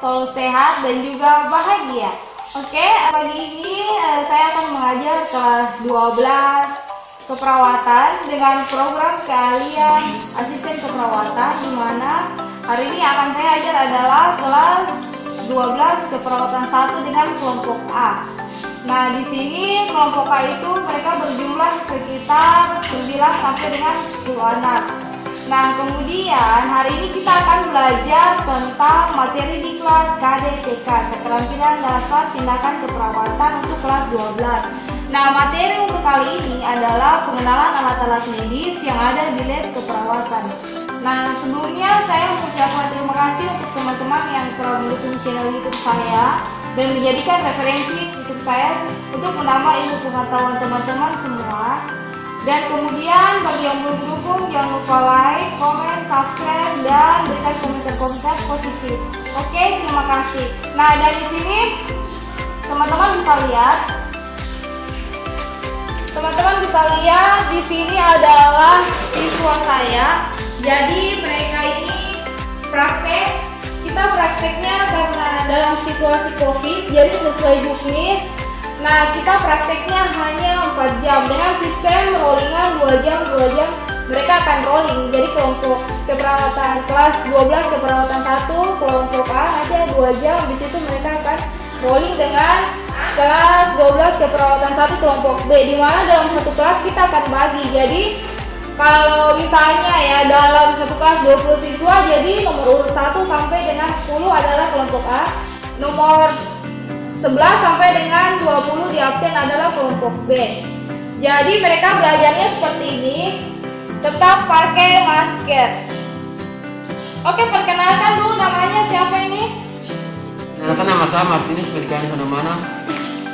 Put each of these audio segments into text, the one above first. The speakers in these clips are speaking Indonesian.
selalu sehat dan juga bahagia. Oke, pagi ini saya akan mengajar kelas 12 keperawatan dengan program keahlian asisten keperawatan, di mana hari ini akan saya ajar adalah kelas 12 keperawatan 1 dengan kelompok A. Nah, di sini kelompok A itu mereka berjumlah sekitar 9 sampai dengan 10 anak. Nah, kemudian hari ini kita akan belajar tentang materi di kelas KDTK, keterampilan dasar tindakan keperawatan untuk kelas 12. Nah, materi untuk kali ini adalah pengenalan alat-alat medis yang ada di lab keperawatan. Nah, sebelumnya saya mengucapkan terima kasih untuk teman-teman yang telah mendukung channel YouTube saya dan menjadikan referensi YouTube saya untuk menambah ilmu pengetahuan teman-teman semua. Dan kemudian bagi yang belum mendukung, jangan lupa like, komen, subscribe, dan berikan komentar-komentar positif. Oke, terima kasih. Nah, dari sini teman-teman bisa lihat di sini adalah siswa saya. Jadi mereka ini praktek. Kita prakteknya karena dalam situasi COVID, jadi sesuai juknis. Nah, kita prakteknya hanya 4 jam dengan sistem rollingan 2 jam mereka akan rolling. Jadi kelompok keperawatan kelas 12 keperawatan 1 kelompok A nanti 2 jam, di situ mereka akan rolling dengan kelas 12 keperawatan 1 kelompok B, di mana dalam satu kelas kita akan bagi. Jadi kalau misalnya ya dalam satu kelas 20 siswa, jadi nomor urut 1 sampai dengan 10 adalah kelompok A, nomor 11 sampai dengan 20 di absen adalah kelompok B. Jadi mereka belajarnya seperti ini, tetap pakai masker. Oke, perkenalkan dulu namanya siapa ini? Perkenalkan, nama saya Martinus Pelikan Mana.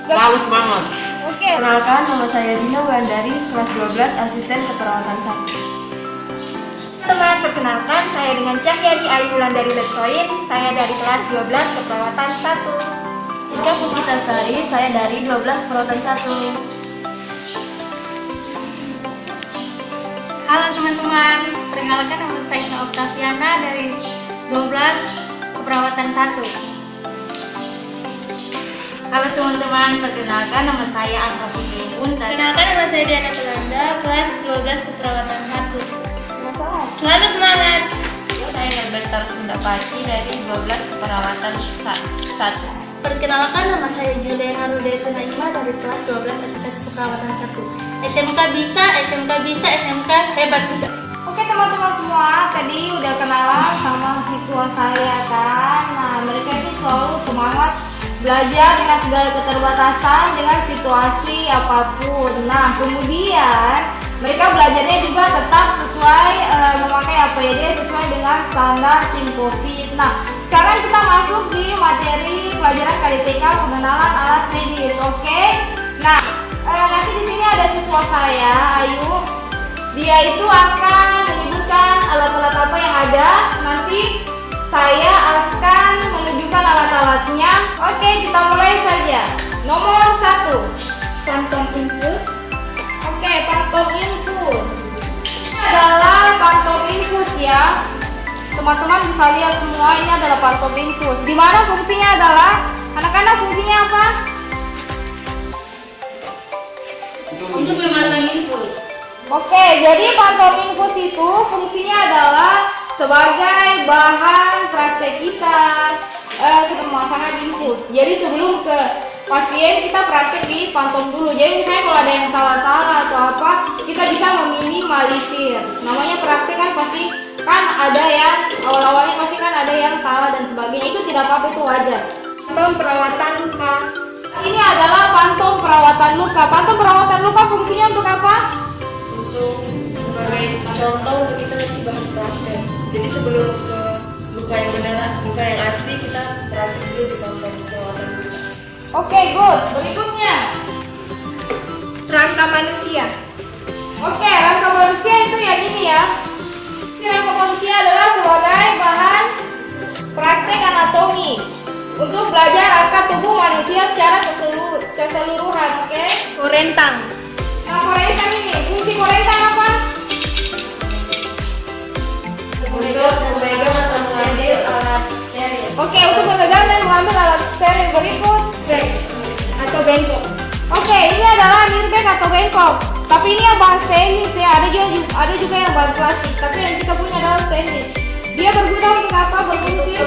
Lalu semangat. Oke. Perkenalkan, nama saya Dina Wulandari, kelas 12 asisten keperawatan 1. Teman, perkenalkan saya dengan Cahyadi Ayu Wulandari Letsoin, saya dari kelas 12 keperawatan 1. Ika Puspitasari, saya dari 12 keperawatan 1. Halo teman-teman, perkenalkan nama saya Ina Oktaviana dari 12 keperawatan 1. Halo teman-teman, perkenalkan nama saya Anka Putri dari. Perkenalkan nama saya Diana Telanda, kelas 12 keperawatan 1. Selalu semangat. Saya Norberta Sundapati dari 12 keperawatan 1. Perkenalkan nama saya Juliana Rudeta Naima dari kelas 12 asisten keperawatan 1. SMK bisa, SMK hebat bisa. Oke teman-teman semua, tadi udah kenalan sama siswa saya kan. Nah, mereka ini selalu semangat belajar dengan segala keterbatasan, dengan situasi apapun. Nah, kemudian mereka belajarnya juga tetap sesuai memakai APD sesuai dengan standar tim COVID. Nah, sekarang kita masuk di materi pelajaran KDTK pengenalan alat medis. Oke. Nah, nanti di sini ada siswa saya, Ayu. Dia itu akan menyebutkan alat-alat apa yang ada. Nanti saya akan menunjukkan alat-alatnya. Oke, kita mulai saja. Nomor 1, kantong infus. Oke, kantong infus. Ini adalah kantong infus ya. Teman-teman bisa lihat semua, ini adalah kantong infus. Di mana fungsinya adalah, anak-anak fungsinya apa? Untuk memasang infus. Oke, jadi kantong infus itu fungsinya adalah sebagai bahan praktek kita pemasangan infus. Jadi sebelum ke pasien kita praktek di kantong dulu. Jadi misalnya kalau ada yang salah-salah atau apa, kita bisa meminimalisir. Namanya praktek kan pasti kan ada yang awal-awalnya pasti kan ada yang salah dan sebagainya. Itu tidak apa-apa, itu wajar. Kantong perawatan luka. Ini adalah kantong perawatan luka. Kantong perawatan luka fungsinya untuk apa? Untuk sebagai contoh untuk kita nanti bahan praktek. Jadi sebelum ke luka yang benar, luka yang asli, kita praktek dulu di kantong perawatan luka. Oke, good. Berikutnya Rangka manusia. Oke, rangka manusia itu yang ini ya. Rangka manusia adalah sebagai bahan praktek anatomi untuk belajar angka tubuh manusia secara keseluruhan. Oke. Korentang. Nah, korentang ini fungsi korentang apa? Untuk memegang atau mengambil alat steril. Oke, untuk memegang mengambil alat steril berikut. Back atau bengkok. Oke, ini adalah nirback atau bengkok. Tapi ini yang bahan stainless ya. Ada juga yang bahan plastik. Tapi yang kita punya adalah stainless. Dia berguna untuk apa? Berfungsi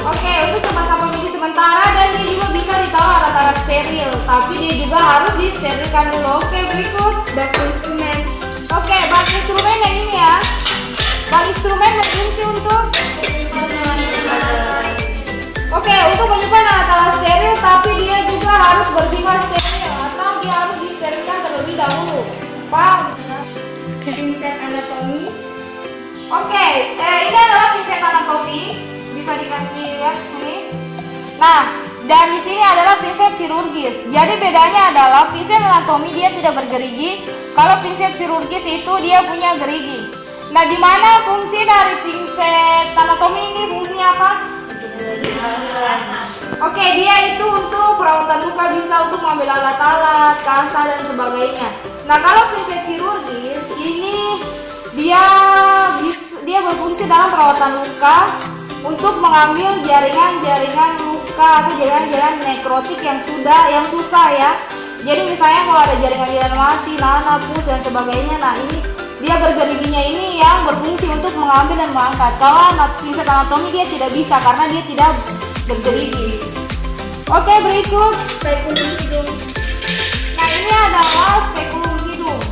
Oke, untuk tempat sampah medis sementara, dan dia juga bisa ditaruh alat-alat steril. Tapi dia juga harus disterilkan dulu. Oke, berikut Bak instrumen. Oke, bak instrumen yang ini ya. Bak instrumen berfungsi untuk untuk menyimpan alat-alat steril, tapi dia juga harus bersifat steril atau dia harus disterilkan terlebih dahulu. Paham? Pinset anatomi. Oke, ini adalah pinset anatomi. Bisa dikasih lihat sini. Nah, dan di sini adalah pinset chirurgis. Jadi bedanya adalah pinset anatomi dia tidak bergerigi. Kalau pinset chirurgis itu dia punya gerigi. Nah, di mana fungsi dari pinset anatomi ini? Fungsinya apa? Oke, dia itu untuk perawatan luka, bisa untuk mengambil alat-alat, kasa dan sebagainya. Nah, kalau pinset chirurgis ini dia berfungsi dalam perawatan luka untuk mengambil jaringan-jaringan luka atau jaringan-jaringan nekrotik yang susah ya. Jadi misalnya kalau ada jaringan-jaringan mati, nanah, pus dan sebagainya, nah ini dia bergeriginya ini yang berfungsi untuk mengambil dan mengangkat. Kalau pinset anatomi dia tidak bisa karena dia tidak bergerigi. Oke, berikut Spekulum hidung. Nah, ini adalah spekulum hidung.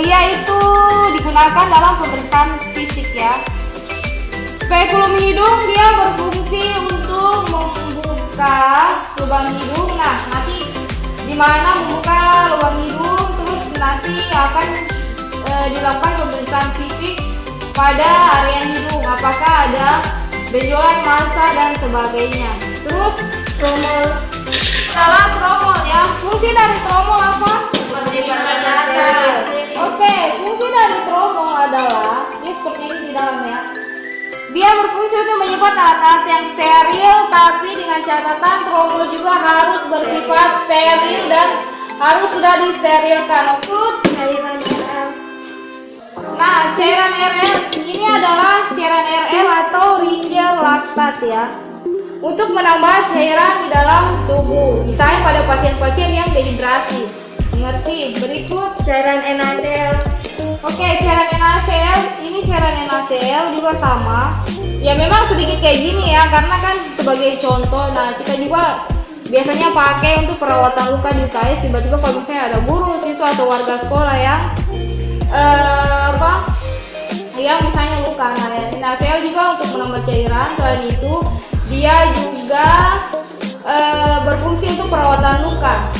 Dia itu digunakan dalam pemeriksaan fisik ya. Spekulum hidung dia berfungsi untuk membuka lubang hidung. Nah, nanti di mana membuka lubang hidung, terus nanti akan dilakukan pemeriksaan fisik pada area hidung. Apakah ada benjolan, massa dan sebagainya. Terus Tromol. adalah tromol ya. Fungsi dari tromol apa? Oke, fungsi dari tromol adalah dia seperti ini di dalamnya. Dia berfungsi untuk menyimpan alat-alat yang steril, tapi dengan catatan tromol juga harus bersifat steril dan harus sudah disterilkan. Cairan RL. Nah, cairan RL ini adalah cairan RL atau ringer laktat ya. Untuk menambah cairan di dalam tubuh. Misalnya pada pasien-pasien yang dehidrasi. Mengerti? Berikut Cairan NaCl. Oke, cairan NaCl, ini cairan NaCl juga sama. Ya memang sedikit kayak gini ya, karena kan sebagai contoh. Nah, kita juga biasanya pakai untuk perawatan luka di UKS. Tiba-tiba kalau misalnya ada guru, siswa atau warga sekolah yang yang misalnya luka. Nah, NaCl juga untuk menambah cairan. Selain itu, dia juga berfungsi untuk perawatan luka.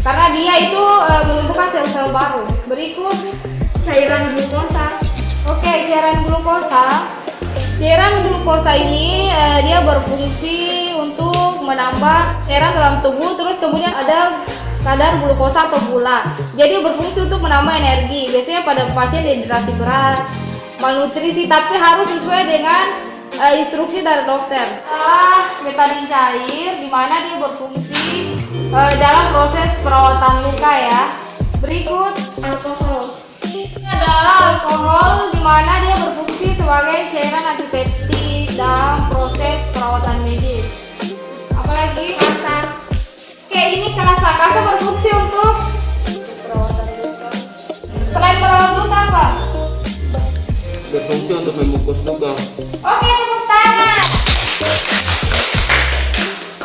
Karena dia itu menumbuhkan sel-sel baru. Berikut Cairan glukosa. Oke, cairan glukosa. Cairan glukosa ini dia berfungsi untuk menambah cairan dalam tubuh. Terus kemudian ada kadar glukosa atau gula. Jadi berfungsi untuk menambah energi. Biasanya pada pasien dehidrasi berat, malnutrisi, tapi harus sesuai dengan instruksi dari dokter. Betadin cair, di mana dia berfungsi dalam proses perawatan luka ya. Berikut Alkohol. ini adalah alkohol, di mana dia berfungsi sebagai cairan antiseptik dalam proses perawatan medis. Apalagi Kasa. Oke, ini kasa. Kasa berfungsi untuk perawatan luka. selain perawatan luka apa? Berfungsi untuk membungkus luka. Oke, tepuk tangan.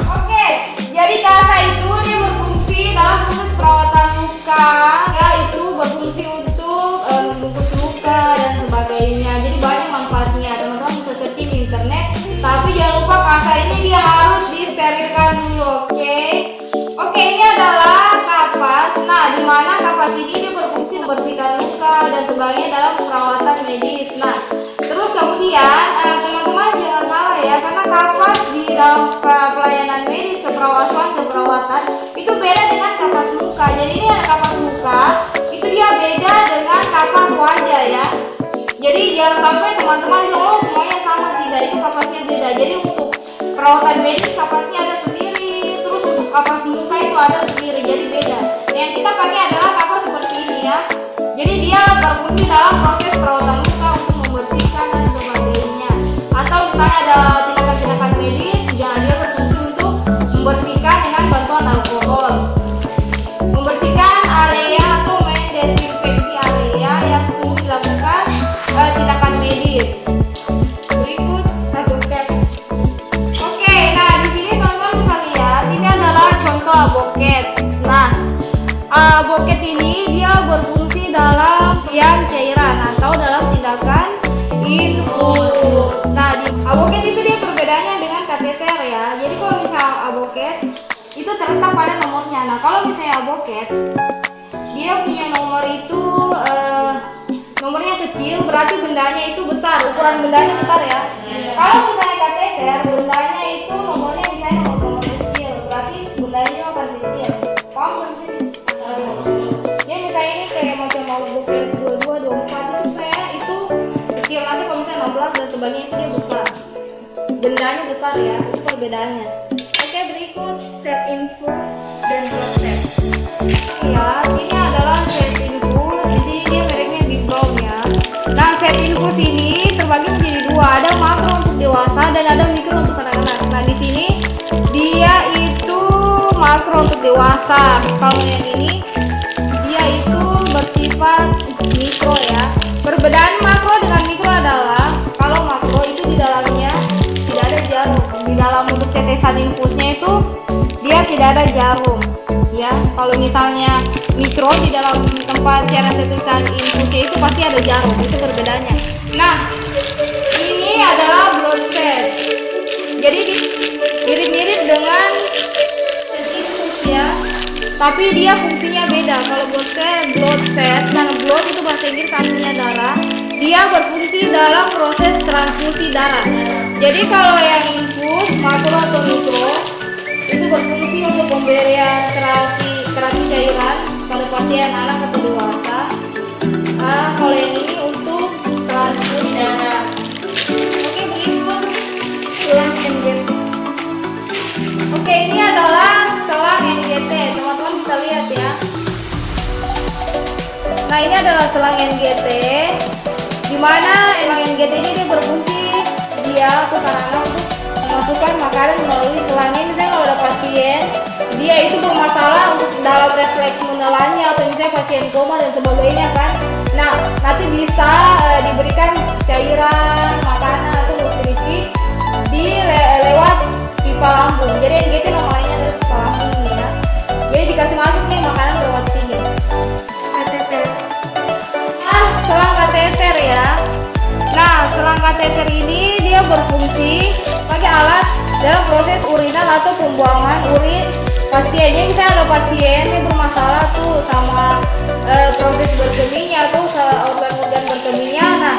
Oke, jadi kasa itu dia berfungsi dalam proses perawatan luka, yaitu berfungsi untuk membungkus luka dan sebagainya. Jadi banyak manfaatnya. Teman-teman bisa searching di internet. Tapi jangan lupa kasa ini dia harus disterilkan dulu, oke? Oke, ini adalah kapas. Nah, di mana kapas ini dia berfungsi membersihkan luka dan sebagainya dalam perawatan medis. Nah, terus kemudian teman-teman jangan salah ya, karena kapas di dalam pelayanan medis, keperawatan itu beda dengan kapas luka. Jadi ini ada kapas luka, itu dia beda dengan kapas wajah ya. Jadi jangan sampai teman-teman bilang oh semuanya sama, tidak, itu kapasnya beda. Jadi untuk perawatan medis kapasnya ada sendiri, terus untuk kapas muka itu ada sendiri, jadi beda. Yang kita pakai adalah kapas seperti ini ya. Jadi dia berfungsi dalam proses perawatan luka untuk membersihkan dan sebagainya. Atau boket itu terletak pada nomornya. Nah kalau misalnya boket dia punya nomor itu nomornya kecil, berarti bendanya itu besar, ukuran bendanya besar ya. Kalau misalnya kateter, bendanya itu nomornya misalnya nomor kecil, berarti bendanya akan kecil. Paham kan sih? Ya misalnya ini kayak macam mau boket 22, 24 itu saya itu kecil, nanti kalau misalnya 16 dan sebagainya itu dia besar. Bendanya besar ya, itu perbedaannya. Oke, berikut set infus dan blood set. Ya, ini adalah set infus. Di sini dia mereknya Big Brown ya. Nah, set infus ini terbagi menjadi dua. Ada makro untuk dewasa dan ada mikro untuk anak-anak. Nah, di sini dia itu makro untuk dewasa. Kalau yang ini dia itu bersifat mikro ya. Perbedaan makro dengan mikro adalah kalau makro itu di dalamnya tidak ada jarum. Di dalam untuk tetesan infusnya itu dia tidak ada jarum ya. Kalau misalnya mikro di dalam tempat cairan tetesan infusnya itu pasti ada jarum, itu perbedaannya. Nah ini adalah blood set, jadi mirip-mirip dengan set infus ya, tapi dia fungsinya beda. Kalau blood set dan blood itu bahasa Inggris artinya darah, dia berfungsi dalam proses transfusi darah. Jadi kalau yang infus makro atau mikro itu berfungsi untuk pemberian terapi cairan pada pasien anak atau dewasa. Kalau yang ini untuk transfusi darah. Oke, berikut selang NGT. Oke, ini adalah selang NGT, teman-teman bisa lihat ya. Nah ini adalah selang NGT, dimana NGT ini dia berfungsi dia ke sarana untuk memasukkan makanan melalui selang ini. Misalnya kalau ada pasien dia itu bermasalah untuk dalam refleks menelannya, atau misalnya pasien koma dan sebagainya kan, nah nanti bisa diberikan cairan makanan atau nutrisi di lewat pipa lambung. Jadi NGT namanya adalah pipa lambung ini ya. Jadi dikasih masuk nih makanan lewat sini. Kateter. Selang kateter ya. Nah, selang kateter ini dia berfungsi sebagai alat dalam proses urinal atau pembuangan urin pasien. Jadi misalnya ada pasien yang bermasalah tuh sama proses berkemihnya atau organ-organ berkemihnya. Nah,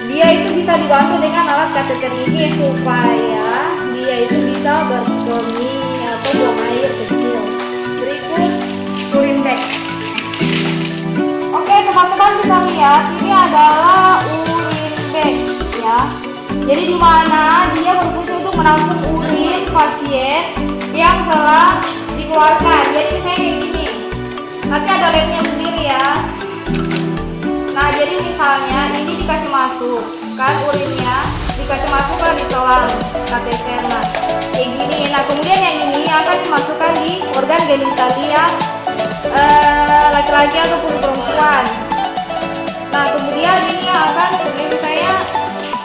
dia itu bisa dibantu dengan alat kateter ini supaya dia itu bisa berkemih atau buang air kecil. Berikut urin bag. Oke, teman-teman bisa lihat ini adalah urin bag ya. Jadi di mana dia berfungsi untuk menampung urin pasien yang telah dikeluarkan. Jadi misalnya kayak gini, nanti ada labnya sendiri ya. Nah jadi misalnya ini dikasih masuk kan urinnya, dikasih masuk kan di selang kateter. Nah kayak gini. Nah kemudian yang ini akan dimasukkan di organ genitalia laki-laki ataupun perempuan. Nah kemudian ini akan misalnya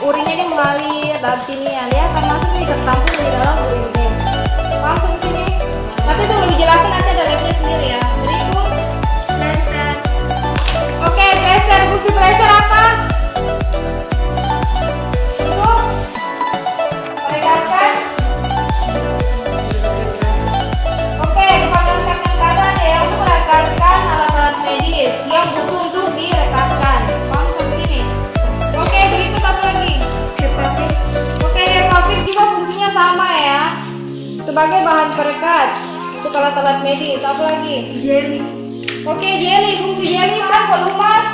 urinnya ini mengalir dari sini ya, dia akan masuk nih tertampung di dalam urin bag. Langsung ke sini. Nanti itu lebih jelasin, nanti ada labnya sendiri ya. Berikut plaster. Oke, plaster. Fungsi plaster apa? Itu merekatkan. Oke, bukan merekatkan ya, untuk merekatkan alat-alat medis yang butuh untuk direkatkan. Langsung sini. Oke, berikut apa lagi? Hepafit. Oke, hepafit juga fungsinya sama ya, sebagai bahan perekat untuk alat-alat medis. Apa lagi? Jelly. Oke, jelly. Fungsi jelly kan pelumas.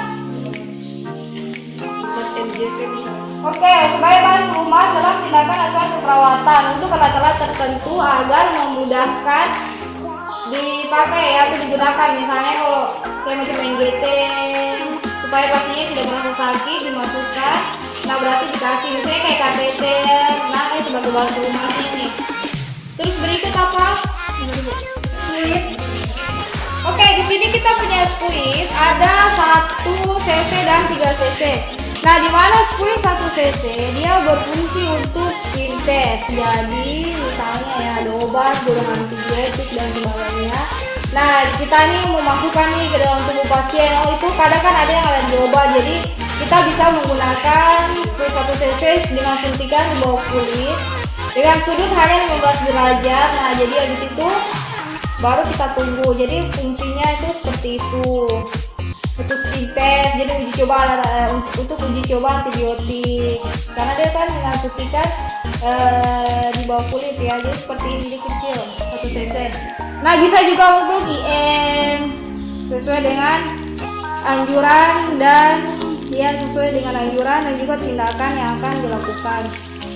Mas NGT bisa. Oke, sebagai bahan pelumas dalam tindakan asuhan keperawatan untuk alat-alat tertentu agar memudahkan dipakai ya, atau digunakan. Misalnya kalau kayak macam NGT, supaya pasiennya tidak merasa sakit dimasukkan. Nah berarti dikasih misalnya kayak kateter, nah ini sebagai bahan pelumas ini. Terus berikut apa? Squeeze. Oke, di sini kita punya squeeze, ada 1 cc dan 3 cc. Nah, di mana squeeze 1 cc dia berfungsi untuk skin test. Jadi misalnya ya ada obat, golongan antibiotik dan sebagainya. Nah, kita nih memasukkan nih ke dalam tubuh pasien. Oh, itu kadang kan ada yang alergi obat. Jadi kita bisa menggunakan squeeze 1 cc dengan suntikan di bawah kulit. dengan sudut hanya 15 derajat. Nah, jadi habis itu baru kita tunggu. Jadi fungsinya itu seperti itu. Untuk speed test, jadi uji coba untuk uji coba antibiotik. Karena dia kan dengan suntikan di bawah kulit ya, jadi seperti ini kecil 1 cc. Nah, bisa juga untuk IM sesuai dengan anjuran dan sesuai dengan anjuran dan juga tindakan yang akan dilakukan.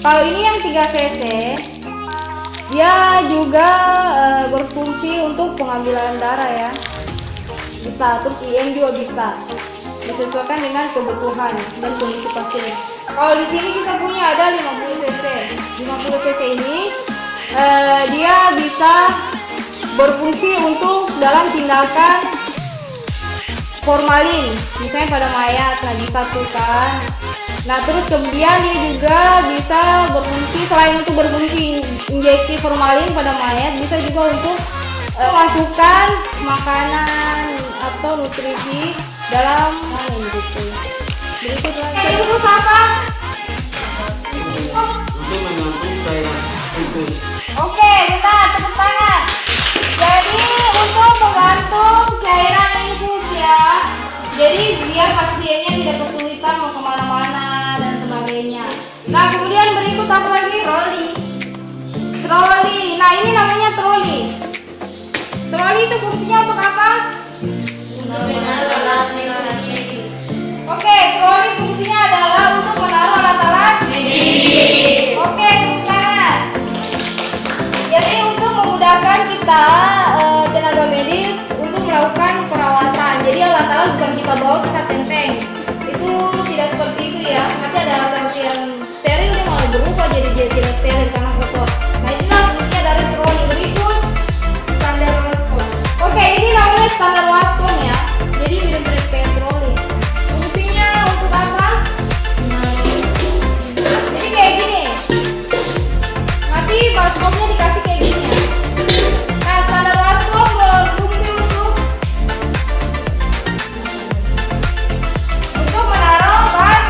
Kalau ini yang 3 cc, dia juga berfungsi untuk pengambilan darah ya. Bisa, terus IM juga bisa. Disesuaikan dengan kebutuhan dan kondisi pasien. Kalau di sini kita punya ada 50 cc. 50 cc ini dia bisa berfungsi untuk dalam tindakan formalin, misalnya pada mayat, nah disatukan. Nah terus kemudian dia juga bisa berfungsi, selain untuk berfungsi injeksi formalin pada mayat, bisa juga untuk masukkan makanan atau nutrisi dalam gitu. Berikut lagi. Itu apa? Untuk menggantung cairan infus. Oke, bentar, tepuk tangan. Jadi untuk menggantung cairan infus ya. Jadi biar pasiennya tidak kesulitan mau kemana-mana dan sebagainya. Nah kemudian berikut apa lagi? Troli. Nah ini namanya troli. Troli itu fungsinya untuk apa? Oke, troli fungsinya adalah untuk menaruh alat-alat medis. Oke, sekarang. Jadi untuk memudahkan kita tenaga medis untuk melakukan perawatan. Jadi alat-alat bukan kita bawa, kita tenteng. Itu tidak seperti itu ya. Nanti ada alat yang steril dia malah berubah jadi dia tidak steril karena kotor. Nah inilah fungsinya dari troli. Berikut standar Wascom. Oke, ini namanya standar Wascom ya. Jadi mirip-mirip kayak troli. Fungsinya untuk apa? Jadi kayak gini. Nanti Wascomnya dikasih kayak gini ya. Nah standar Wascom berfungsi untuk menaruh bas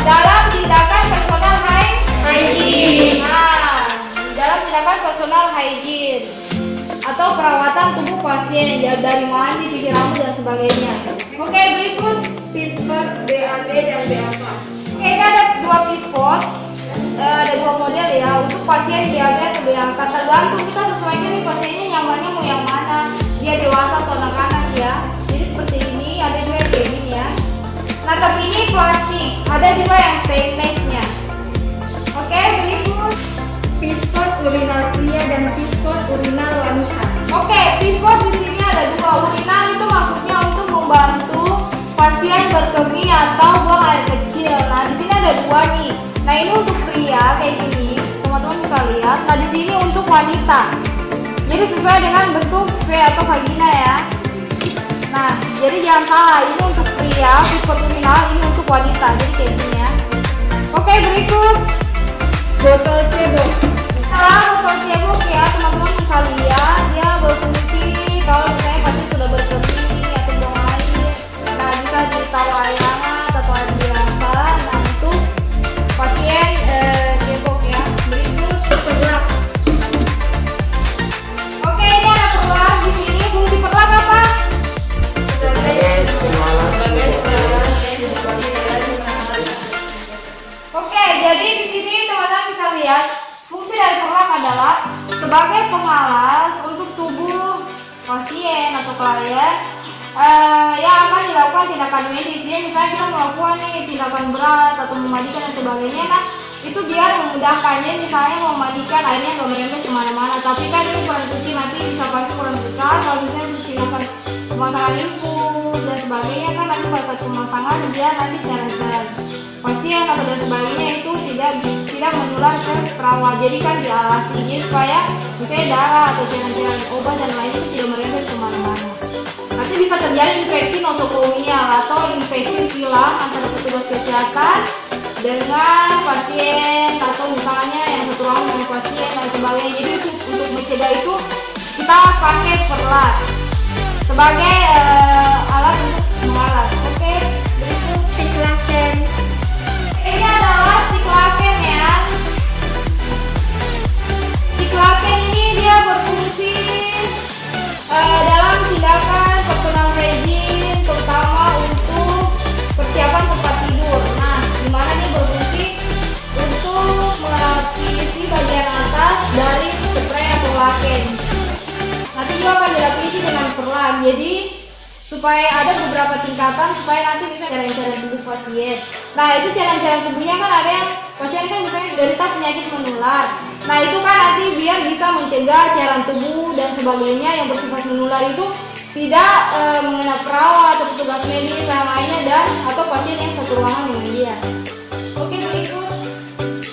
dalam tindakan personal hygiene. Nah, dalam tindakan personal hygiene atau perawatan tubuh pasien ya, dari mandi, cuci rambut dan sebagainya. Oke, berikut pispot BAB dan BAK. Oke, ini ada 2 pispot, ada 2 model ya untuk pasien diabetes atau BAK. Tergantung kita sesuaikan nih pasiennya nyamannya mau yang mana, dia dewasa atau anak-anak ya. Jadi seperti ini, ada 2 yang kayak gini ya. Nah tapi ini plastik, ada juga yang stainlessnya. Oke, berikut pispot urinal pria dan pispot urinal wanita. Oke, pispot di sini ada 2. Urinal itu maksudnya untuk membantu pasien berkemih atau buang air kecil. Nah di sini ada 2 nih. Nah ini untuk pria kayak gini, teman-teman bisa lihat. Nah di sini untuk wanita. Jadi sesuai dengan bentuk V atau vagina ya. Nah, jadi jangan salah, ini untuk pria, pispot urinal, ini untuk wanita. Jadi kayak gini ya. Oke, berikut botol cebok. Nah, botol cebok ya, teman-teman bisa lihat dia berfungsi kalau misalnya pasien sudah berkemih atau buang air. Nah, bisa ditaruh air hangat atau air biasa. Nah, untuk pasien cebok ya. Berikut perlak. Oke, ini ada perlak di sini. Fungsi perlak apa? Oke, jadi di sini teman-teman bisa lihat fungsi dari perlak adalah sebagai pengalas untuk tubuh pasien atau klien yang akan dilakukan tindakan medis. Jadi misalnya kita melakukan nih tindakan berat atau memandikan dan sebagainya, nah itu biar memudahkan. Jadi misalnya memandikan airnya nggak merembes kemana-mana, tapi kan ini bukan cuci nanti bisa pakai kurang besar. Kalau misalnya tindakan pemasangan infus dan sebagainya kan nanti pada saat pemasangan dia nanti cairan pasien atau dan sebagainya itu tidak menular ke perawat. Jadi kan dialasi jadi supaya misalnya darah atau cairan obat dan lain itu tidak merembes kemana-mana. Nanti bisa terjadi infeksi nosokomia atau infeksi silang antara petugas kesehatan dengan pasien atau misalnya yang satu ruangan dengan pasien dan sebagainya. Jadi untuk mencegah itu kita pakai perlat sebagai alat untuk mengalas. Oke, berikut stiklaken. Ini adalah stiklaken ya. perlahan. Jadi supaya ada beberapa tingkatan supaya nanti bisa cairan tubuh pasien. Nah itu cairan tubuhnya kan ada yang pasien kan misalnya derita penyakit menular. Nah itu kan nanti biar bisa mencegah cairan tubuh dan sebagainya yang bersifat menular itu tidak mengenai perawat atau petugas medis yang lainnya dan atau pasien yang satu ruangan dengan dia. Oke, berikut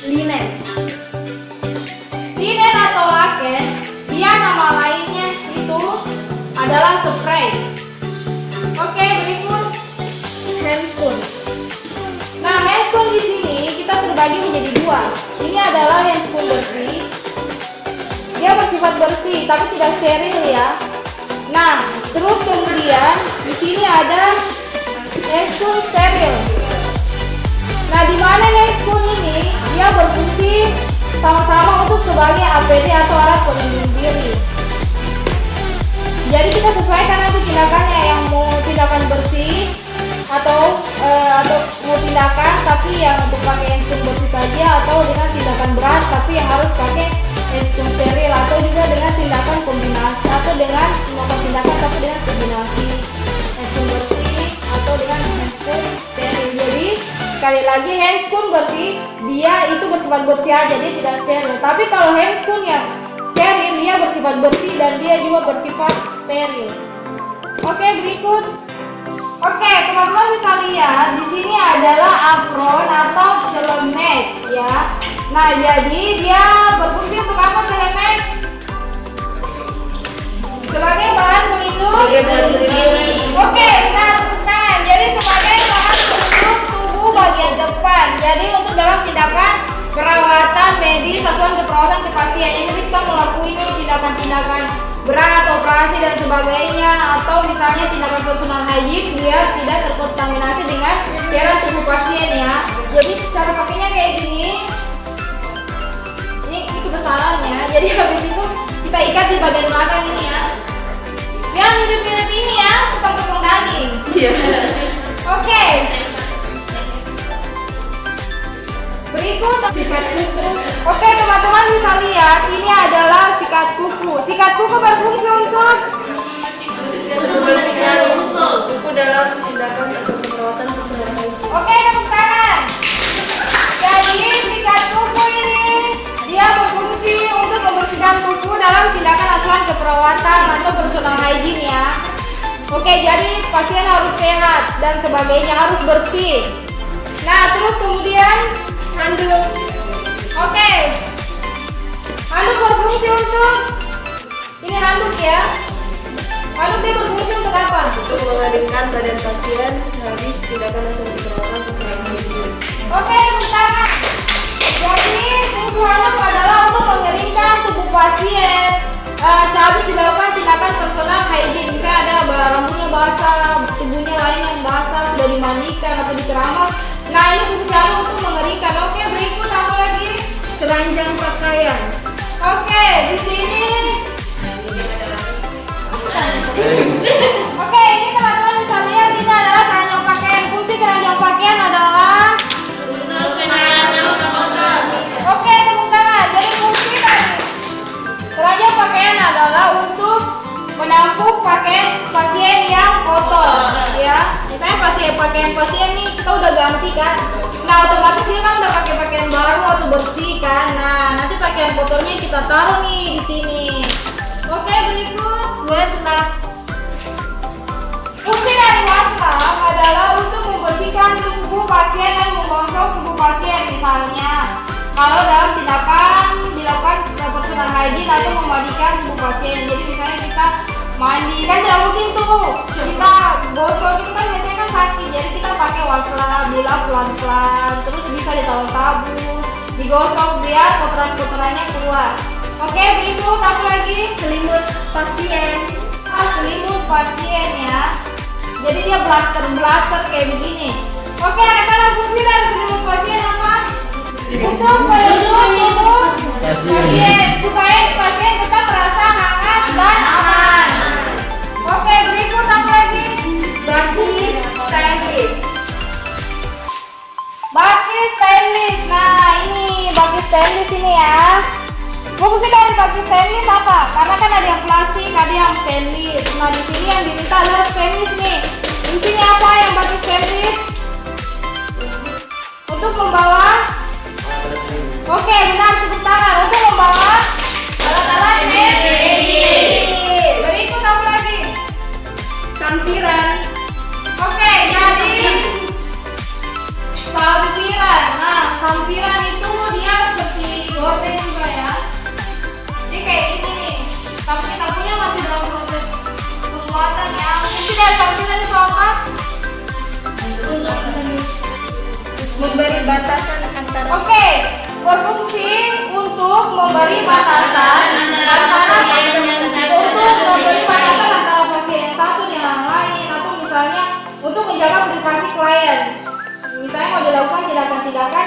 linen. Linen atau laken, dia nama lainnya itu adalah spray. Oke, berikut handphone. Nah, handphone di sini kita terbagi menjadi dua. Ini adalah handphone bersih. Dia bersifat bersih, tapi tidak steril ya. Nah, terus kemudian di sini ada handphone steril. Nah, di mana handphone ini dia berfungsi sama-sama untuk sebagai APD atau alat pelindung diri. Jadi kita sesuaikan nanti tindakannya, yang mau tindakan bersih atau mau tindakan tapi yang untuk pakai handphone bersih saja, atau dengan tindakan berat tapi yang harus pakai handphone steril, atau juga dengan tindakan kombinasi atau dengan melakukan tindakan tapi dengan kombinasi handphone bersih atau dengan handphone steril. Jadi sekali lagi handphone bersih dia itu bersifat bersih aja, dia tidak steril. Tapi kalau handphone yang steril dia bersifat bersih dan dia juga bersifat steril. Oke, berikut. Oke, teman-teman bisa lihat di sini adalah apron atau celemek ya. Nah, jadi dia berfungsi untuk apa celemek? Sebagai bahan pelindung. Sebagai bahan pelindung. Oke, benar. Jadi sebagai bahan pelindung tubuh bagian depan. Jadi untuk dalam tindakan perawatan medis, asuhan keperawatan ke pasien ini kita melakukan tindakan-tindakan berat, operasi dan sebagainya, atau misalnya tindakan personal hygiene biar tidak terkontaminasi dengan cairan tubuh pasien ya. Jadi cara pakainya kayak gini. Ini kebesarannya. Jadi habis itu kita ikat di bagian belakang ini ya. Yang mirip-mirip ini ya, tukang potong daging. Iya. Oke. Berikut sikat kuku. Oke, teman-teman bisa lihat ini adalah sikat kuku. Sikat kuku berfungsi untuk Membersihkan kuku dalam tindakan asuhan perawatan personal hygiene. Oke, tepuk tangan. Jadi sikat kuku ini dia berfungsi untuk membersihkan kuku dalam tindakan asuhan keperawatan atau personal hygiene ya. Oke, jadi pasien harus sehat dan sebagainya, harus bersih. Nah, terus kemudian handuk. Oke. Handuk berfungsi untuk ini handuk ya. Handuk dia berfungsi untuk apa? Untuk mengeringkan badan pasien sehabis tindakan asuhan perawatan personal hygiene. Oke, tepuk tangan. Jadi fungsi handuk adalah untuk mengeringkan tubuh pasien sehabis dilakukan tindakan personal hygiene. Misalnya ada rambutnya basah, tubuhnya lain yang basah, sudah dimandikan atau dikeramas. Nah, ini fungsi handuk untuk mengeringkan. Oke, berikut apa lagi? Keranjang pakaian. Oke, di sini. Oke, ini teman-teman bisa lihat ini adalah keranjang pakaian. Fungsi keranjang pakaian adalah Untuk kenalan kotor. Oke, tepuk tangan. Jadi fungsi dari keranjang pakaian adalah untuk menampung pakaian pasien yang kotor, ya. Misalnya pakaian pasien nih kita udah ganti kan. Nah, otomatis dia kan udah pakai pakaian baru atau bersih kan. Nah, nanti pakaian kotornya kita taruh nih di sini. Oke, berikut wastafel. Fungsi dari wastafel adalah untuk membersihkan tubuh pasien dan menggosok tubuh pasien. Misalnya kalau dalam tindakan dilakukan personal hygiene atau memandikan tubuh pasien. Jadi misalnya kita mandi kan tidak mungkin tuh kita gosok itu kan biasanya kan sakit. Jadi kita pakai wastafel, dilap pelan-pelan, terus bisa ditaruh tabung, digosok biar kotoran-kotorannya keluar. Oke, berikut apa lagi? Selimut pasien. Selimut pasien ya. Jadi dia blaster kayak begini. Oke, anak-anak, fungsi dari selimut pasien apa? Untuk melindungi tubuh pasien supaya pasien tetap merasa hangat dan aman. Oke, berikut apa lagi? Bakis stainless. Bakis stainless. Nah, ini bakis stainless ini ya. Fungsi dari batu stainless apa? Karena kan ada yang plastik, ada yang stainless. Nah di sini yang diminta adalah stainless nih. Fungsinya apa yang batu stainless? Untuk membawa. Oke, benar, tepuk tangan. Untuk membawa alat-alat medis. Berikut apa lagi? Samsiran. Oke, jadi sampiran. Nah, sampiran itu dia seperti gorden juga ya. Ini kayak gini nih. Tapi tapunya masih dalam proses pembuatan ya. Mungkin dari sampiran itu apa? Memberi batasan antara Oke, berfungsi untuk memberi batasan antara pasien yang satu dengan yang lain, atau misalnya untuk menjaga privasi klien. Misalnya mau dilakukan tindakan-tindakan,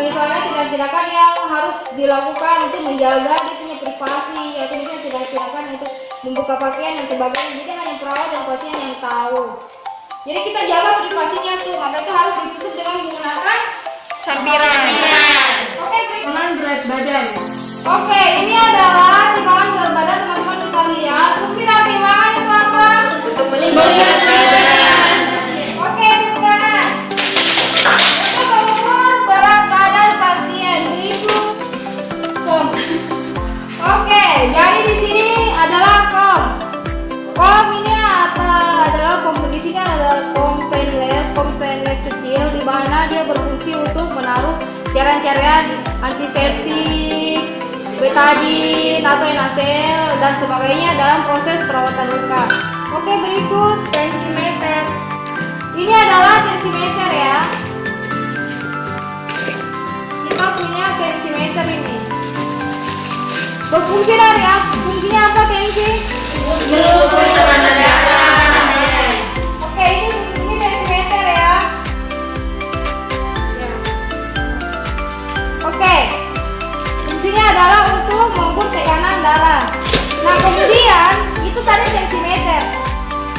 misalnya tindakan-tindakan yang harus dilakukan untuk menjaga dia punya privasi, atau misalnya tindakan-tindakan untuk membuka pakaian dan sebagainya. Jadi hanya perawat dan pasien yang tahu. Jadi kita jaga privasinya tuh, maka itu harus ditutup dengan menggunakan sampiran. Oke, berikut. Dengan berat badan. Oke, ini adalah timbangan berat badan, teman-teman bisa lihat. Fungsi dari timbangan itu apa? Untuk menimbang berat badan. Oke, bukan. Untuk mengukur berat badan pasien. Berikut. Kom. Oke, jadi di sini adalah kom. Kom ini adalah kom, di sini adalah kom stainless kecil, di mana dia berfungsi untuk menaruh cairan-cairan antiseptik, betadine atau enacel dan sebagainya dalam proses perawatan luka. Oke, berikut tensimeter. Ini adalah tensimeter ya. Kita punya tensimeter ini. Berfungsi dari apa? Fungsinya apa tensi? Mengukur tekanan darah. Oke, ini tensimeter ya. Oke, fungsinya adalah untuk mengukur tekanan darah. Nah, kemudian itu tadi tensimeter.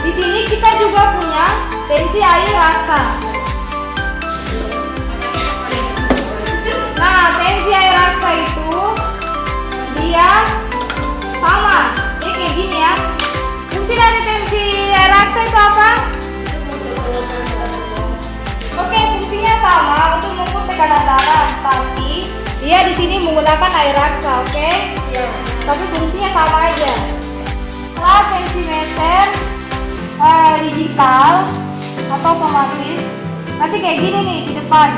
Di sini kita juga punya tensi air raksa. Nah, tensi air raksa itu dia sama, dia kayak gini ya. Fungsi dari tensi air raksa itu apa? Oke, fungsinya sama untuk mengukur tekanan darah, tapi dia di sini menggunakan air raksa, oke? Ya. Tapi fungsinya sama aja. Setelah tensimeter digital atau otomatis, nanti kayak gini nih di depan.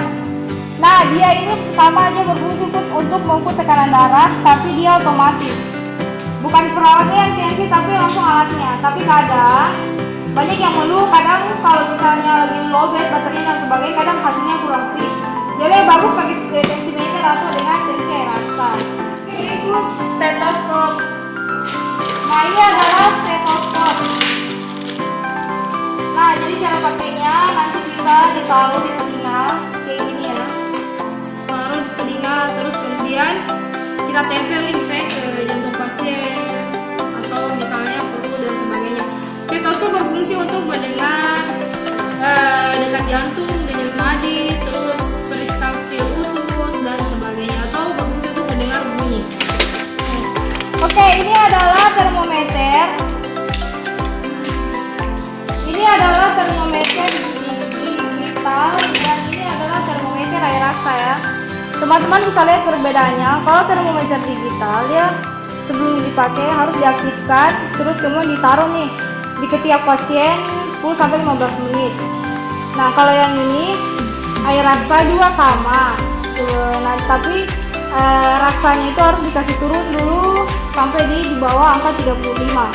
Nah, dia ini sama aja berfungsi untuk mengukur tekanan darah, tapi dia otomatis. Bukan perawatnya yang tensi, tapi langsung alatnya. Tapi kadang banyak yang mengeluh, kadang kalau misalnya lagi lowbat baterainya dan sebagainya, kadang hasilnya kurang fix. Jadi bagus pakai tensimeter atau dengan tensi air raksa. Berikut stetoskop. Nah, ini adalah stetoskop. Nah, jadi cara pakainya nanti bisa ditaruh di telinga kayak gini ya. Taruh di telinga, terus kemudian kita tempel nih misalnya ke jantung pasien atau misalnya perut dan sebagainya. Stetoskop berfungsi untuk mendengar detak jantung, denyut nadi, terus peristaltik usus dan sebagainya, atau berfungsi untuk mendengar bunyi. Oke, ini adalah termometer. Ini adalah termometer digital dan ini adalah termometer air raksa ya. Teman-teman bisa lihat perbedaannya. Kalau termometer digital ya sebelum dipakai harus diaktifkan, terus kemudian ditaruh nih di ketiak pasien 10-15 menit. Nah, kalau yang ini air raksa juga sama. Nah, tapi raksanya itu harus dikasih turun dulu sampai di bawah angka 35.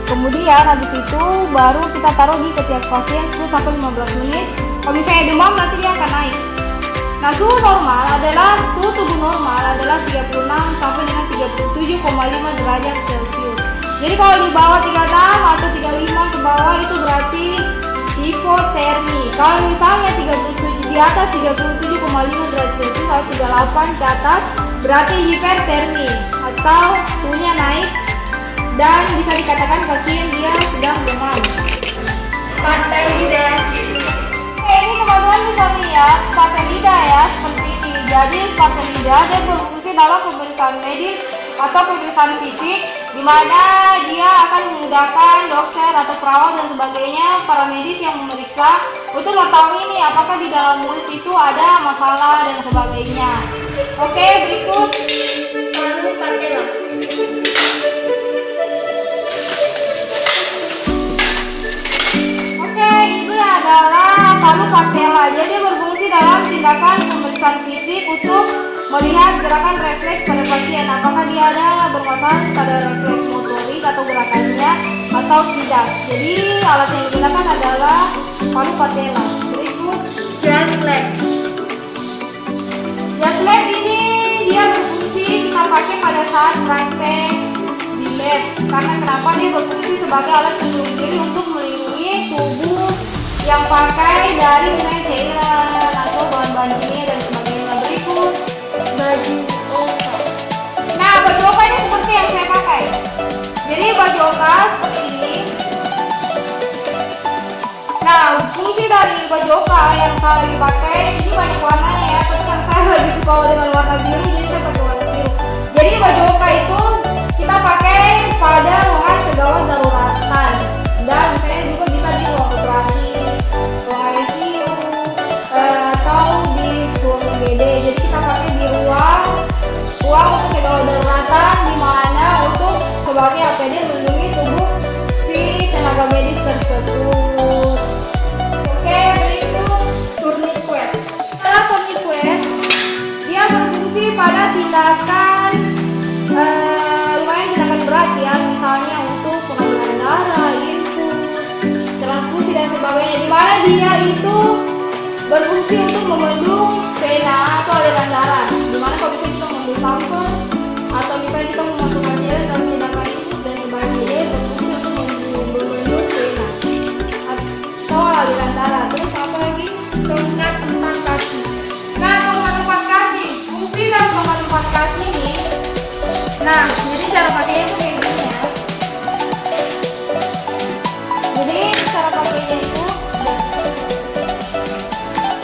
Kemudian habis itu baru kita taruh di ketiak pasien 10-15 menit. Kalau misalnya demam nanti dia akan naik. Nah, suhu tubuh normal adalah 36 sampai dengan 37,5 derajat Celcius. Jadi kalau di bawah 36 atau 35 ke bawah itu berarti hipotermi. Kalau misalnya 37 di atas 37,5 derajat Celcius atau 38 ke atas berarti hipertermi atau suhunya naik dan bisa dikatakan pasien dia sedang demam. Partai lidah. Ini teman-teman bisa lihat sepakai lidah ya seperti ini. Jadi spatelida dia berfungsi dalam pemeriksaan medis atau pemeriksaan fisik, di mana dia akan memudahkan dokter atau perawat dan sebagainya, para medis yang memeriksa untuk mengetahui ini apakah di dalam mulut itu ada masalah dan sebagainya. Oke, berikut Paru patella. Oke, ini adalah paru patella. Jadi berfungsi dalam tindakan pemeriksaan fisik untuk melihat gerakan refleks pada pasien, apakah dia ada bermasalah pada refleks motorik atau gerakannya atau tidak. Jadi alat yang digunakan adalah paru patella. Berikut Just lab. jas lab ini dia berfungsi kita pakai pada saat praktek di lab. Karena kenapa dia berfungsi sebagai alat pelindung diri untuk melindungi tubuh yang pakai dari misalnya cairan atau bahan-bahan kimia dan sebagainya. Berikut Baju oka. Nah, baju oka ini seperti yang saya pakai. Jadi baju oka seperti ini. Nah, fungsi dari baju oka yang saya lagi pakai ini banyak warnanya ya, tapi kan saya lagi suka dengan warna biru, jadi saya pakai warna biru. Jadi baju oka itu kita pakai pada ruangan kegawat daruratan dan misalnya juga bisa di ruang operasi, ruang ICU, atau di ruang UGD. Jadi kita pakai di ruang untuk kegawat daruratan, di mana untuk sebagai APD melindungi tubuh si tenaga medis tersebut. Oke, berikut Tourniquet. tourniquet. Dia berfungsi pada tindakan lumayan tindakan berat ya, misalnya untuk pengambilan darah, infus, transfusi dan sebagainya, di mana dia itu berfungsi untuk membendung vena atau aliran darah, di mana kalau bisa kita mengambil sampel atau misalnya kita memasukkan cairan dalam tindakan infus dan sebagainya, dia berfungsi untuk membendung vena atau aliran darah. Terus apa lagi? Tongkat empat kaki. Nah, tongkat empat kaki. Fungsi dari tongkat empat kaki ini. Nah, jadi cara pakainya itu kayak gini ya. Jadi cara pakainya itu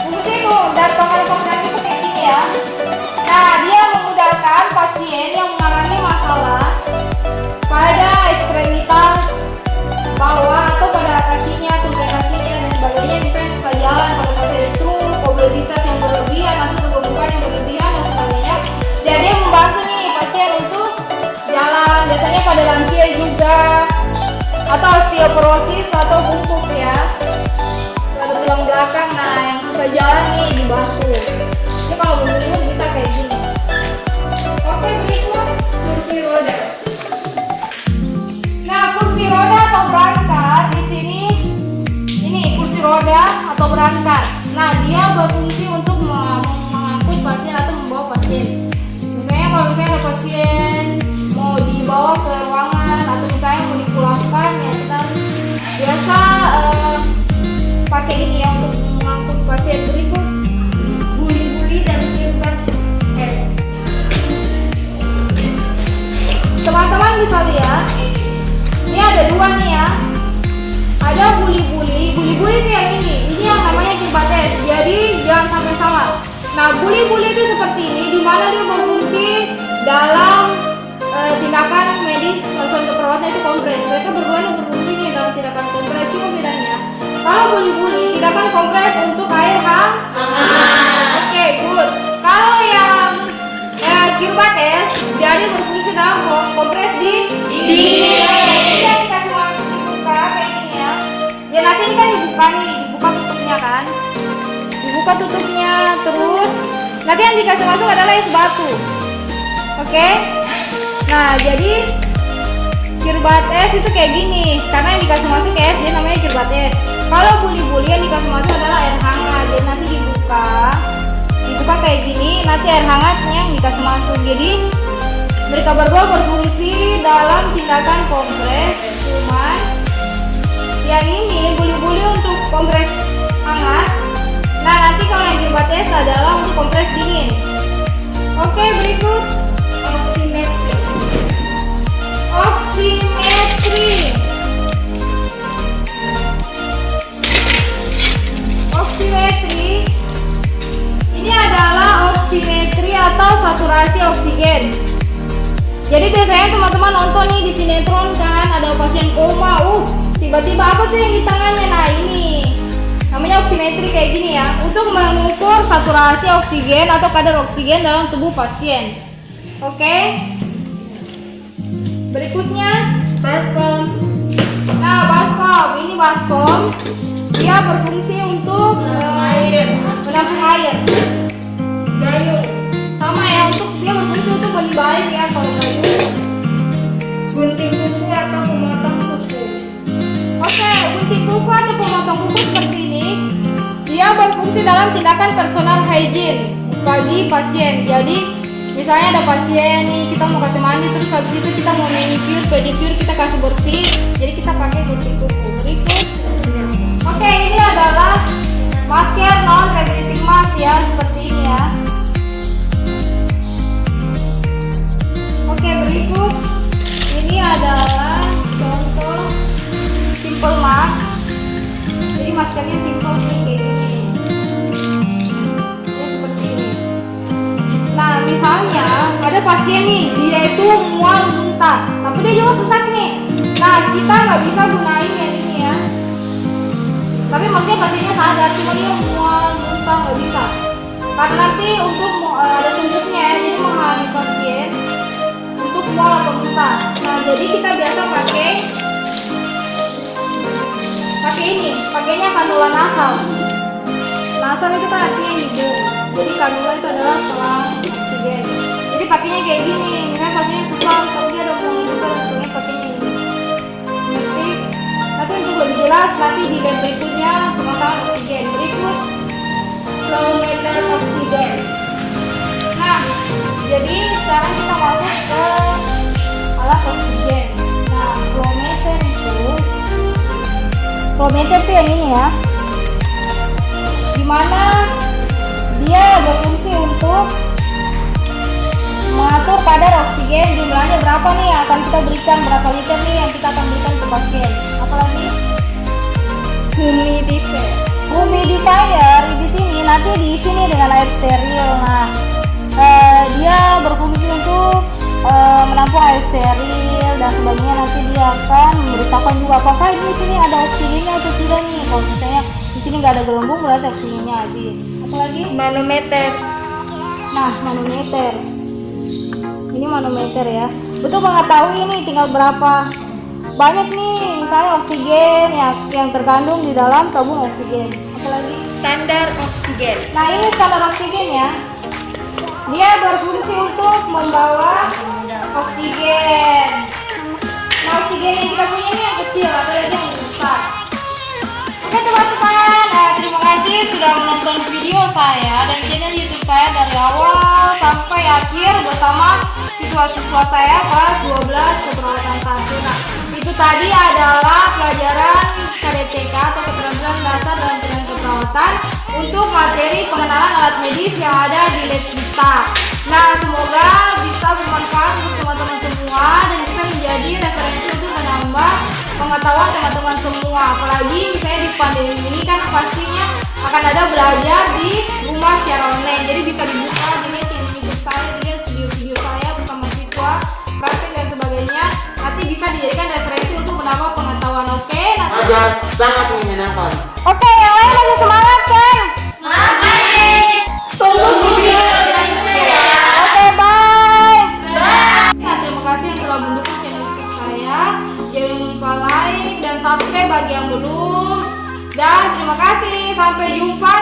fungsi dari tongkat empat kaki itu kayak gini ya. Nah, dia memudahkan pasien yang mengalami masalah pada ekstremitas bawah atau pada kakinya, tungkai kakinya dan sebagainya, misalnya susah jalan pada pasien stroke, obesitas yang berlebihan atau kegemukan yang berlebihan dan sebagainya. Dan dia membantu nih pasien untuk jalan, biasanya pada lansia juga, atau osteoporosis atau bungkuk ya, pada tulang belakang. Nah, yang susah jalan nih dibantu. Jadi kalau menurut bisa kayak gini. Oke, berikut Kursi roda. Nah, kursi roda atau berangkat di sini ini kursi roda atau berangkat. Nah, dia berfungsi untuk mengangkut pasien atau membawa pasien. Misalnya kalau misalnya ada pasien mau dibawa ke ruangan atau misalnya mau dipulangkan ya, kita biasa pakai ini ya untuk mengangkut pasien. Berikut Buli-buli dan kirbat es. teman-teman bisa lihat, ini ada dua nih ya. Ada buli-buli itu yang ini yang namanya kirbates. Jadi jangan sampai salah. Nah, buli-buli itu seperti ini, di mana dia berfungsi dalam tindakan medis atau keperawatan itu kompres. Mereka berdua yang berfungsi nih dalam tindakan kompres. Cuma bedanya, kalau buli-buli tindakan kompres untuk air hangat. Oke, good. Kalau yang kirbates jadi berfungsi dalam kompres di dingin. Jadi yang dikasih masuk dibuka kayak gini ya. Ya nanti ini kan dibuka tutupnya kan. Dibuka tutupnya, terus nanti yang dikasih masuk adalah es batu. Oke. Nah, jadi kirbates itu kayak gini. Karena yang dikasih masuk es dia namanya kirbates. Kalau buli-buli yang dikasih masuk adalah air hangat. Jadi nanti dibuka kayak gini, nanti air hangatnya yang dikasih masuk. Jadi mereka berdua berfungsi dalam tindakan kompres. Cuman yang ini buli-buli untuk kompres hangat. Nah, nanti kalau yang kirbates adalah untuk kompres dingin. Oke, berikut oximetri. Oximetri ini adalah oximetri saturasi oksigen. Jadi biasanya teman-teman nonton nih di sinetron kan, ada pasien koma, tiba-tiba apa tuh yang di tangannya? Nah ini namanya oximetri kayak gini ya, untuk mengukur saturasi oksigen atau kadar oksigen dalam tubuh pasien. Oke. Berikutnya baskom. Nah baskom, ini baskom, dia berfungsi untuk menampung air. Gayung sama ya, untuk dia berfungsi untuk menimbang ya. Kalau gayung, gunting kuku atau pemotong kuku. Oke, gunting kuku atau pemotong kuku seperti ini, dia berfungsi dalam tindakan personal hygiene bagi pasien. Jadi misalnya ada pasien nih, kita mau kasih mandi, terus habis itu kita mau manicure, pedicure, kita kasih bersih, jadi kita pakai gunting kuku. Berikut. Oke, ini adalah masker non rebreathing mask ya, seperti ini ya. Oke, berikut ini adalah contoh simple mask. Jadi maskernya simple nih kayak gini. Ya seperti ini. Nah, misalnya ada pasien nih, dia itu mual muntah, tapi dia juga sesak nih. Nah, kita nggak bisa gunain yang ini ya. Tapi maksudnya pasiennya sadar, cuma dia mual muntah nggak bisa. Karena nanti untuk ada suntiknya ya, jadi menghalangi pasien untuk mual atau muntah. Nah, jadi kita biasa pakai ini, pakainya kanula nasal. Nasal itu kan artinya hidung. Jadi kanula itu adalah selang oksigen. Jadi pakainya kayak gini, misalnya pasiennya sesak, tapi dia ada mual muntah dan sebagainya, pakainya ini. Nanti untuk lebih jelas nanti di lab berikutnya pemasangan oksigen. Berikut flow meter oksigen. Nah, jadi sekarang kita masuk ke alat oksigen. Nah, flow meter tuh yang ini ya, dimana dia berfungsi untuk mengatur kadar oksigen, jumlahnya berapa nih yang akan kita berikan, berapa liter nih yang kita akan berikan ke pasien. Apalagi humidifier di sini nanti diisi nih dengan air steril. Nah, dia berfungsi untuk menampung air steril dan sebagainya. Nanti dia akan memberitakan juga apakah di sini ada oksigennya atau tidak nih. Kalau misalnya di sini nggak ada gelembung, berarti oksigennya habis. Apalagi manometer. Nah, manometer. Ini manometer ya. Untuk mengetahui ini tinggal berapa banyak nih misalnya oksigen yang terkandung di dalam tabung oksigen. Apalagi standar oksigen. Nah, ini standar oksigen ya. Dia berfungsi untuk membawa oksigen. Nah, oksigen yang kita punya ini yang kecil, ada lagi yang besar. Oke teman-teman, terima kasih sudah menonton video saya dan channel YouTube saya dari awal sampai akhir bersama siswa-siswa saya kelas 12 keperawatan 1. Nah, itu tadi adalah pelajaran KDTK atau keterampilan dasar dalam bidang keperawatan untuk materi pengenalan alat medis yang ada di lab kita. Nah, semoga bisa bermanfaat untuk teman-teman semua dan bisa menjadi referensi untuk menambah pengetahuan teman-teman semua. Apalagi misalnya di pandemi ini kan pastinya akan ada belajar di rumah secara online. Jadi bisa dibuka dilihat YouTube saya, dilihat video-video saya bersama siswa, praktek dan sebagainya. Nanti bisa dijadikan referensi untuk menambah pengetahuan. Oke, nanti Ajar sangat menyenangkan. Oke, yang lain masih semangat kan? Masih. Tunggu video selanjutnya ya. Oke, bye. Nah, terima kasih yang telah mendukung channel YouTube saya. Jangan lupa like dan subscribe bagi yang belum. Dan terima kasih, sampai jumpa.